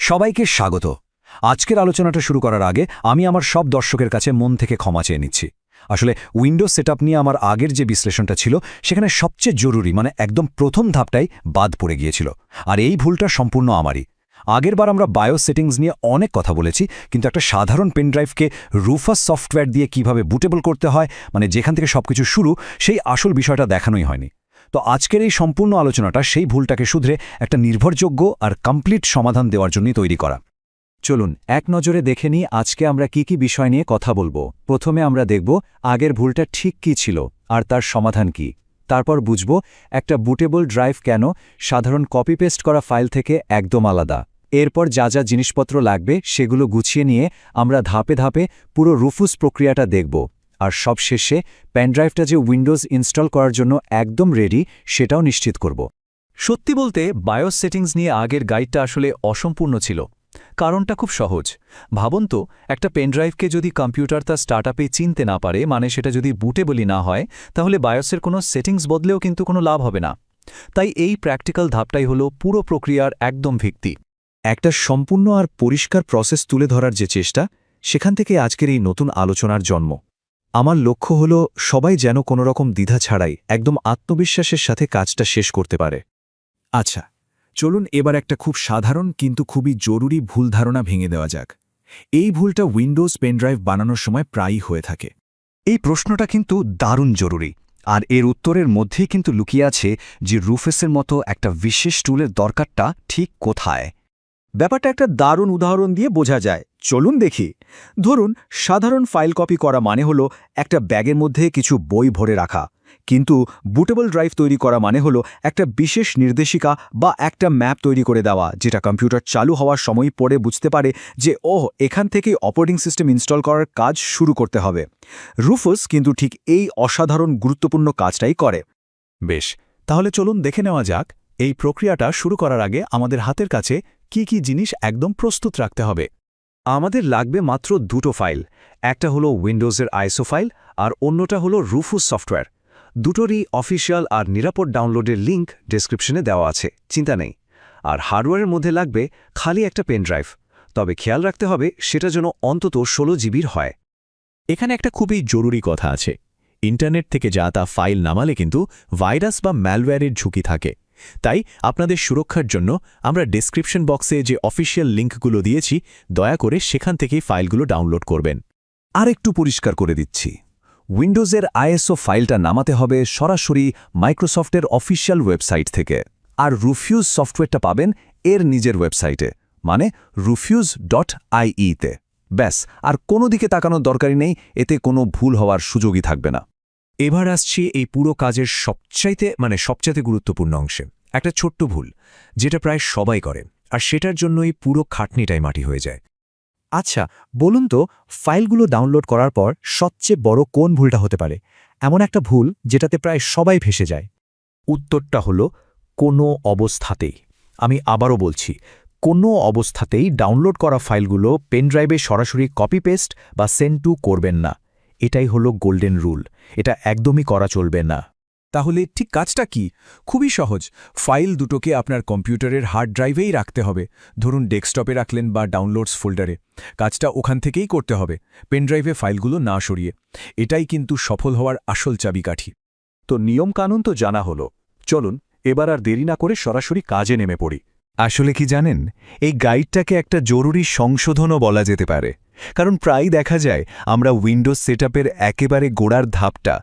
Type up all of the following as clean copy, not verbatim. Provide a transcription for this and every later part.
সবাইকে স্বাগত। আজকের আলোচনাটা শুরু করার আগে আমি আমার সব দর্শকের কাছে মন থেকে ক্ষমা চেয়ে নিচ্ছি। আসলে উইন্ডোজ সেটআপ নিয়ে আমার আগের যে বিশ্লেষণটা ছিল সেখানে সবচেয়ে জরুরি একদম প্রথম ধাপটাই বাদ পড়ে গিয়েছিল, আর এই ভুলটা সম্পূর্ণ আমারই। আগেরবার আমরা বায়োস সেটিংস নিয়ে অনেক কথা বলেছি, কিন্তু একটা সাধারণ পেনড্রাইভকে রুফাস সফটওয়্যার দিয়ে কিভাবে বুটেবল করতে হয়, যেখান থেকে সবকিছু শুরু, সেই আসল বিষয়টা দেখানোই হয়নি। তো আজকের এই সম্পূর্ণ আলোচনাটা সেই ভুলটাকে শুধরে একটা নির্ভরযোগ্য আর কমপ্লিট সমাধান দেওয়ার জন্যই তৈরি করা। চলুন এক নজরে দেখে নিই আজকে আমরা কি বিষয় নিয়ে কথা বলবো। প্রথমে আমরা দেখব আগের ভুলটা ঠিক কী ছিল আর তার সমাধান কি। তারপর বুঝব একটা বুটেবল ড্রাইভ কেন সাধারণ কপি পেস্ট করা ফাইল থেকে একদম আলাদা। এরপর যা যা জিনিসপত্র লাগবে সেগুলো গুছিয়ে নিয়ে আমরা ধাপে ধাপে পুরো রুফুস প্রক্রিয়াটা দেখব। আর সবশেষে পেনড্রাইভটা যে উইন্ডোজ ইনস্টল করার জন্য একদম রেডি সেটাও নিশ্চিত করব। সত্যি বলতে বায়োস সেটিংস নিয়ে আগের গাইডটা আসলে অসম্পূর্ণ ছিল। কারণটা খুব সহজ। ভাবুন তো, একটা পেনড্রাইভকে যদি কম্পিউটার তার স্টার্টআপে চিনতে না পারে, সেটা যদি বুটেবলই না হয়, তাহলে বায়োসের কোনো সেটিংস বদলেও কিন্তু কোনো লাভ হবে না। তাই এই প্র্যাকটিক্যাল ধাপটাই হলো পুরো প্রক্রিয়ার একদম ভিত্তি। একটা সম্পূর্ণ আর পরিষ্কার প্রসেস তুলে ধরার যে চেষ্টা, সেখান থেকে আজকের এই নতুন আলোচনার জন্ম। আমার লক্ষ্য হল সবাই যেন কোনোরকম দ্বিধা ছাড়াই একদম আত্মবিশ্বাসের সাথে কাজটা শেষ করতে পারে। আচ্ছা, চলুন এবার একটা খুব সাধারণ কিন্তু খুবই জরুরি ভুল ধারণা ভেঙে দেওয়া যাক। এই ভুলটা উইন্ডোজ পেনড্রাইভ বানানোর সময় প্রায়ই হয়ে থাকে। এই প্রশ্নটা কিন্তু দারুণ জরুরি, আর এর উত্তরের মধ্যেই কিন্তু লুকিয়ে আছে যে রুফেসের মতো একটা বিশেষ টুলের দরকারটা ঠিক কোথায়। ব্যাপারটা একটা দারুণ উদাহরণ দিয়ে বোঝা যায়। চলুন দেখি। ধরুন, সাধারণ ফাইল কপি করা হলো একটা ব্যাগের মধ্যে কিছু বই ভরে রাখা, কিন্তু বুটেবল ড্রাইভ তৈরি করা হলো একটা বিশেষ নির্দেশিকা বা একটা ম্যাপ তৈরি করে দেওয়া, যেটা কম্পিউটার চালু হওয়ার সময় পড়ে বুঝতে পারে যে এখান থেকেই অপারেটিং সিস্টেম ইনস্টল করার কাজ শুরু করতে হবে। রুফুস কিন্তু ঠিক এই অসাধারণ গুরুত্বপূর্ণ কাজটাই করে। বেশ, তাহলে চলুন দেখে নেওয়া যাক এই প্রক্রিয়াটা শুরু করার আগে আমাদের হাতের কাছে কি জিনিস একদম প্রস্তুত রাখতে হবে। আমাদের লাগবে মাত্র দুটো ফাইল। একটা হলো উইন্ডোজের আইএসও ফাইল, আর অন্যটা হলো রুফুস সফটওয়্যার। দুটোরই অফিসিয়াল আর নিরাপদ ডাউনলোডের লিঙ্ক ডেসক্রিপশনে দেওয়া আছে, চিন্তা নেই। আর হার্ডওয়্যারের মধ্যে লাগবে খালি একটা পেনড্রাইভ, তবে খেয়াল রাখতে হবে সেটা যেন অন্তত 16 জিবির হয়। এখানে একটা খুবই জরুরি কথা আছে। ইন্টারনেট থেকে যা তা ফাইল নামালে কিন্তু ভাইরাস বা ম্যালওয়্যারের ঝুঁকি থাকে। তাই আপনাদের সুরক্ষার জন্য আমরা ডেসক্রিপশন বক্সে যে অফিসিয়াল লিঙ্কগুলো দিয়েছি, দয়া করে সেখান থেকেই ফাইলগুলো ডাউনলোড করবেন। আর একটু পরিষ্কার করে দিচ্ছি, উইন্ডোজের আইএসও ফাইলটা নামাতে হবে সরাসরি মাইক্রোসফটের অফিসিয়াল ওয়েবসাইট থেকে, আর রুফিউজ সফটওয়্যারটা পাবেন এর নিজের ওয়েবসাইটে, rufuse.ie-তে। ব্যাস, আর কোনো দিকে তাকানোর দরকারই নেই, এতে কোনো ভুল হওয়ার সুযোগই থাকবে না। এবার আসছি এই পুরো কাজের সবচাইতে গুরুত্বপূর্ণ অংশে। একটা ছোট্ট ভুল, যেটা প্রায় সবাই করে, আর সেটার জন্যই পুরো খাটনিটাই মাটি হয়ে যায়। আচ্ছা, বলুন তো, ফাইলগুলো ডাউনলোড করার পর সবচেয়ে বড় কোন ভুলটা হতে পারে? এমন একটা ভুল যেটাতে প্রায় সবাই ফেঁসে যায়। উত্তরটা হলো কোনো অবস্থাতেই। আমি আবারও বলছি, কোনো অবস্থাতেই ডাউনলোড করা ফাইলগুলো পেনড্রাইভে সরাসরি কপি পেস্ট বা সেন্ড টু করবেন না। এটাই হলো গোল্ডেন রুল। এটা একদমই করা চলবে না। তাহলে ঠিক কাজটা কি? খুবই সহজ। ফাইল দুটোকে আপনার কম্পিউটারের হার্ড ড্রাইভেই রাখতে হবে। ধরুন ডেস্কটপে রাখলেন বা ডাউনলোডস ফোল্ডারে। কাজটা ওখান থেকেই করতে হবে, পেনড্রাইভে ফাইলগুলো না সরিয়ে। এটাই কিন্তু সফল হওয়ার আসল চাবিকাঠি। তো নিয়মকানুন তো জানা হলো, চলুন এবার আর দেরি না করে সরাসরি কাজে নেমে পড়ি। আসলে কি জানেন, এই গাইডটাকে একটা জরুরি সংশোধনও বলা যেতে পারে। কারণ প্রায় দেখা যায় আমরা উইন্ডোজ সেটআপের একেবারে গোড়ার ধাপটা,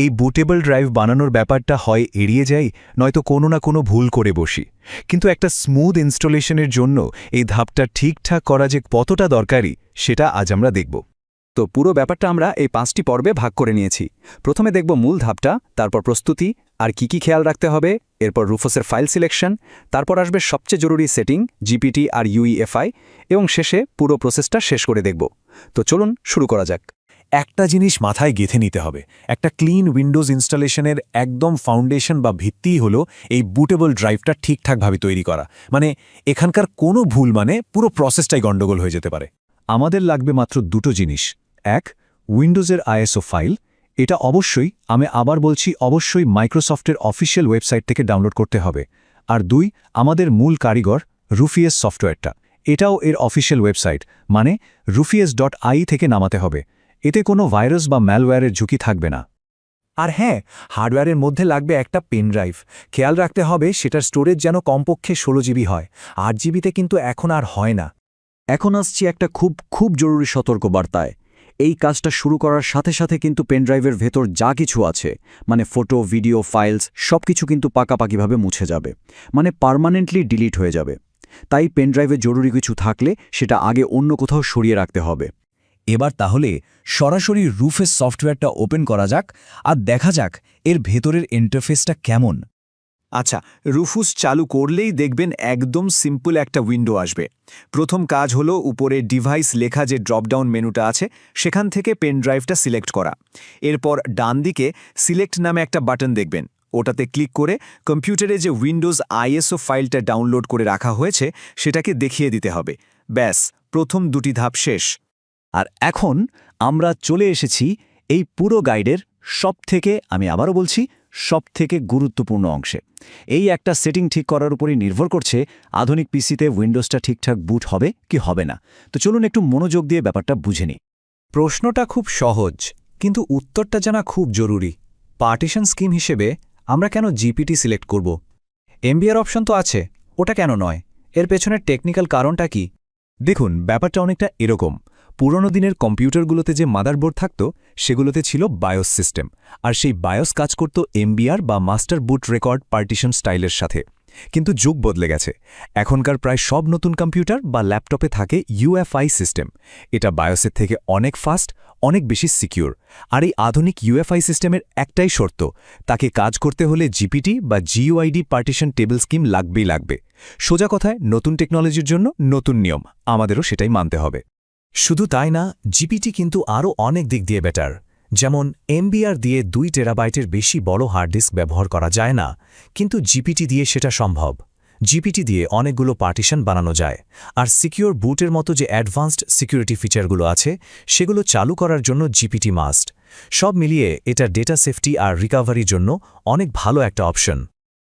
এই বুটেবল ড্রাইভ বানানোর ব্যাপারটা হয় এড়িয়ে যাই, নয়তো কোনো না কোনো ভুল করে বসি। কিন্তু একটা স্মুথ ইনস্টলেশনের জন্য এই ধাপটা ঠিকঠাক করা যে কতটা দরকারি, সেটা আজ আমরা দেখব। তো পুরো ব্যাপারটা আমরা এই 5টি পর্বে ভাগ করে নিয়েছি। প্রথমে দেখব মূল ধাপটা, তারপর প্রস্তুতি আর কি খেয়াল রাখতে হবে, এরপর রুফুসের ফাইল সিলেকশন, তারপর আসবে সবচেয়ে জরুরি সেটিং জিপিটি আর ইউইএফআই, এবং শেষে পুরো প্রসেসটা শেষ করে দেখব। তো চলুন শুরু করা যাক। একটা জিনিস মাথায় গেঁথে নিতে হবে, একটা ক্লিন উইন্ডোজ ইনস্টলেশনের একদম ফাউন্ডেশন বা ভিত্তিই হলো এই বুটেবল ড্রাইভটা ঠিকঠাকভাবে তৈরি করা। এখানকার কোনো ভুল পুরো প্রসেসটাই গণ্ডগোল হয়ে যেতে পারে। আমাদের লাগবে মাত্র দুটো জিনিস। এক, উইন্ডোজের আইএসও ফাইল। এটা আমি আবার বলছি, অবশ্যই মাইক্রোসফটের অফিসিয়াল ওয়েবসাইট থেকে ডাউনলোড করতে হবে। আর দুই, আমাদের মূল কারিগর রুফিউজ সফটওয়্যারটা। এটাও এর অফিসিয়াল ওয়েবসাইট, মানে rufius.ai থেকে নামাতে হবে। এতে কোনো ভাইরাস বা ম্যালওয়্যারের ঝুঁকি থাকবে না। আর হ্যাঁ, হার্ডওয়্যারের মধ্যে লাগবে একটা পেন ড্রাইভ। খেয়াল রাখতে হবে সেটার স্টোরেজ যেন কমপক্ষে 16 জিবি হয়। 8 জিবিতে কিন্তু এখন আর হয় না। এখন আসছি একটা খুব জরুরি সতর্কবার্তায়। এই কাজটা শুরু করার সাথে সাথে কিন্তু পেনড্রাইভের ভেতর যা কিছু আছে, মানে ফটো, ভিডিও, ফাইলস, সব কিছু কিন্তু পাকাপাকিভাবে মুছে যাবে, মানে পার্মানেন্টলি ডিলিট হয়ে যাবে। তাই পেনড্রাইভে জরুরি কিছু থাকলে সেটা আগে অন্য কোথাও সরিয়ে রাখতে হবে। এবার তাহলে সরাসরি রুফেস সফটওয়্যারটা ওপেন করা যাক আর দেখা যাক এর ভেতরের ইন্টারফেসটা কেমন। আচ্ছা, রুফুস চালু করলেই দেখবেন একদম সিম্পল একটা উইন্ডো আসবে। প্রথম কাজ হলো উপরে ডিভাইস লেখা যে ড্রপডাউন মেনুটা আছে সেখান থেকে পেন ড্রাইভটা সিলেক্ট করা। এরপর ডান দিকে সিলেক্ট নামে একটা বাটন দেখবেন, ওটাতে ক্লিক করে কম্পিউটারে যে উইন্ডোজ আইএসও ফাইলটা ডাউনলোড করে রাখা হয়েছে সেটাকে দেখিয়ে দিতে হবে। ব্যাস, প্রথম দুটি ধাপ শেষ। আর এখন আমরা চলে এসেছি এই পুরো গাইডের সবথেকে, আমি আবারও বলছি, সবথেকে গুরুত্বপূর্ণ অংশে। এই একটা সেটিং ঠিক করার উপরই নির্ভর করছে আধুনিক পিসিতে উইন্ডোজটা ঠিকঠাক বুট হবে কি হবে না। তো চলুন একটু মনোযোগ দিয়ে ব্যাপারটা বুঝে নিই। প্রশ্নটা খুব সহজ, কিন্তু উত্তরটা জানা খুব জরুরি। পার্টিশন স্কিম হিসেবে আমরা কেন জিপিটি সিলেক্ট করব? এমবিআর অপশন তো আছে, ওটা কেন নয়? এর পেছনের টেকনিক্যাল কারণটা কি? দেখুন, ব্যাপারটা অনেকটা এরকম। পুরনো দিনের কম্পিউটারগুলোতে যে মাদারবোর্ড থাকত সেগুলোতে ছিল বায়োস সিস্টেম, আর সেই বায়োস কাজ করত এমবিআর বা মাস্টার বুট রেকর্ড পার্টিশন স্টাইলের সাথে। কিন্তু যুগ বদলে গেছে। এখনকার প্রায় সব নতুন কম্পিউটার বা ল্যাপটপে থাকে ইউএফআই সিস্টেম। এটা বায়োসের থেকে অনেক ফাস্ট, অনেক বেশি সিকিউর। আর এই আধুনিক ইউএফআই সিস্টেমের একটাই শর্ত, তাকে কাজ করতে হলে জিপিটি বা জিইউআইডি পার্টিশন টেবিল স্কিম লাগবেই লাগবে। সোজা কথায়, নতুন টেকনোলজির জন্য নতুন নিয়ম, আমাদেরও সেটাই মানতে হবে। শুধু তাই না, জিপিটি কিন্তু আরও অনেক দিক দিয়ে বেটার। যেমন এমবিআর দিয়ে 2 টেরাবাইটের বেশি বড় হার্ড ডিস্ক ব্যবহার করা যায় না, কিন্তু জিপিটি দিয়ে সেটা সম্ভব। জিপিটি দিয়ে অনেকগুলো পার্টিশন বানানো যায়। আর সিকিউর বুটের মতো যে অ্যাডভান্সড সিকিউরিটি ফিচারগুলো আছে সেগুলো চালু করার জন্য জিপিটি মাস্ট। সব মিলিয়ে এটা ডেটা সেফটি আর রিকভারির জন্য অনেক ভালো একটা অপশন।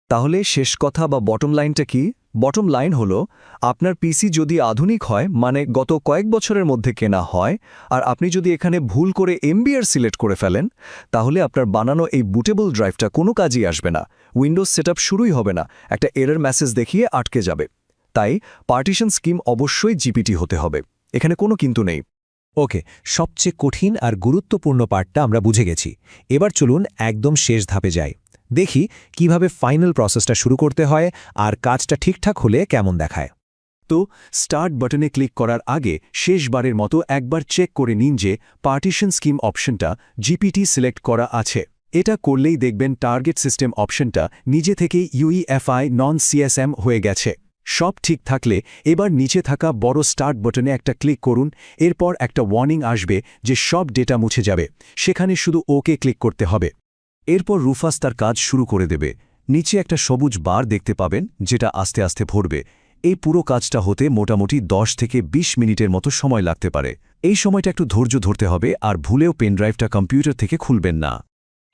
তাহলে শেষ কথা বা বটম লাইনটা কি? বটম লাইন হলো, আপনার পিসি যদি আধুনিক হয়, মানে গত কয়েক বছরের মধ্যে কেনা হয়, আর আপনি যদি এখানে ভুল করে এমবিআর সিলেক্ট করে ফেলেন, তাহলে আপনার বানানো এই বুটেবল ড্রাইভটা কোনো কাজই আসবে না, উইন্ডোজ সেটআপ শুরুই হবে না, একটা এরর মেসেজ দেখিয়ে আটকে যাবে। তাই পার্টিশন স্কিম অবশ্যই জিপিটি হতে হবে, এখানে কোনো কিন্তু নেই। ওকে, সবচেয়ে কঠিন আর গুরুত্বপূর্ণ পার্টটা আমরা বুঝে গেছি। এবার চলুন একদম শেষ ধাপে যাই, দেখি কিভাবে ফাইনাল প্রসেসটা শুরু করতে হয় আর কাজটা ঠিকঠাক হলে কেমন দেখায়। তো স্টার্ট বাটনে ক্লিক করার আগে শেষবারের মতো একবার চেক করে নিন যে পার্টিশন স্কিম অপশনটা জিপিটি সিলেক্ট করা আছে। এটা করলেই দেখবেন টার্গেট সিস্টেম অপশনটা নিজে থেকেই ইউইএফআই নন সিএসএম হয়ে গেছে। সব ঠিক থাকলে এবার নিচে থাকা বড় স্টার্ট বাটনে একটা ক্লিক করুন। এরপর একটা ওয়ার্নিং আসবে যে সব ডেটা মুছে যাবে, সেখানে শুধু ওকে ক্লিক করতে হবে। এরপর রুফাস তার কাজ শুরু করে দেবে। নিচে একটা সবুজ বার দেখতে পাবেন, যেটা আস্তে আস্তে ভরবে। এই পুরো কাজটা হতে মোটামুটি 10 থেকে 20 মিনিটের মতো সময় লাগতে পারে। এই সময়টা একটু ধৈর্য ধরতে হবে, আর ভুলেও পেনড্রাইভটা কম্পিউটার থেকে খুলবেন না।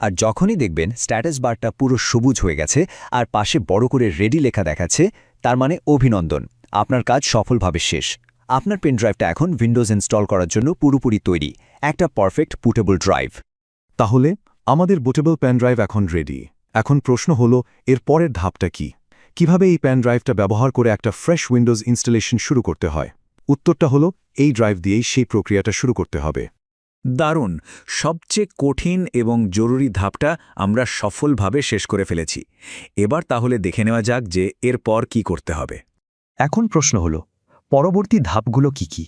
আর যখনই দেখবেন স্ট্যাটাস বারটা পুরো সবুজ হয়ে গেছে আর পাশে বড় করে রেডি লেখা দেখাচ্ছে, তার মানে অভিনন্দন, আপনার কাজ সফলভাবে শেষ। আপনার পেনড্রাইভটা এখন উইন্ডোজ ইনস্টল করার জন্য পুরোপুরি তৈরি, একটা পারফেক্ট বুটেবল ড্রাইভ। তাহলে আমাদের বুটেবল পেন ড্রাইভ এখন রেডি। এখন প্রশ্ন হলো, এর পরের ধাপটা কি? কিভাবে এই পেন ড্রাইভটা ব্যবহার করে একটা ফ্রেশ উইন্ডোজ ইনস্টলেশন শুরু করতে হয়? উত্তরটা হলো, এই ড্রাইভ দিয়েই সেই প্রক্রিয়াটা শুরু করতে হবে। দারুণ, সবচেয়ে কঠিন এবং জরুরি ধাপটা আমরা সফলভাবে শেষ করে ফেলেছি। এবার তাহলে দেখে নেওয়া যাক যে এরপর কি করতে হবে। এখন প্রশ্ন হলো, পরবর্তী ধাপগুলো কি কি?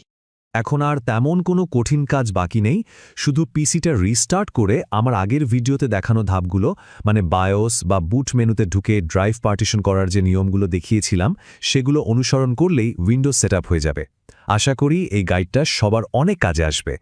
এখন আর তেমন কোনো কঠিন কাজ বাকি নেই, শুধু পিসিটা রিস্টার্ট করে আমার আগের ভিডিওতে দেখানো ধাপগুলো, মানে বায়োস বা বুট মেনুতে ঢুকে ড্রাইভ পার্টিশন করার যে নিয়মগুলো দেখিয়েছিলাম সেগুলো অনুসরণ করলেই উইন্ডোজ সেটআপ হয়ে যাবে। আশা করি এই গাইডটা সবার অনেক কাজে আসবে।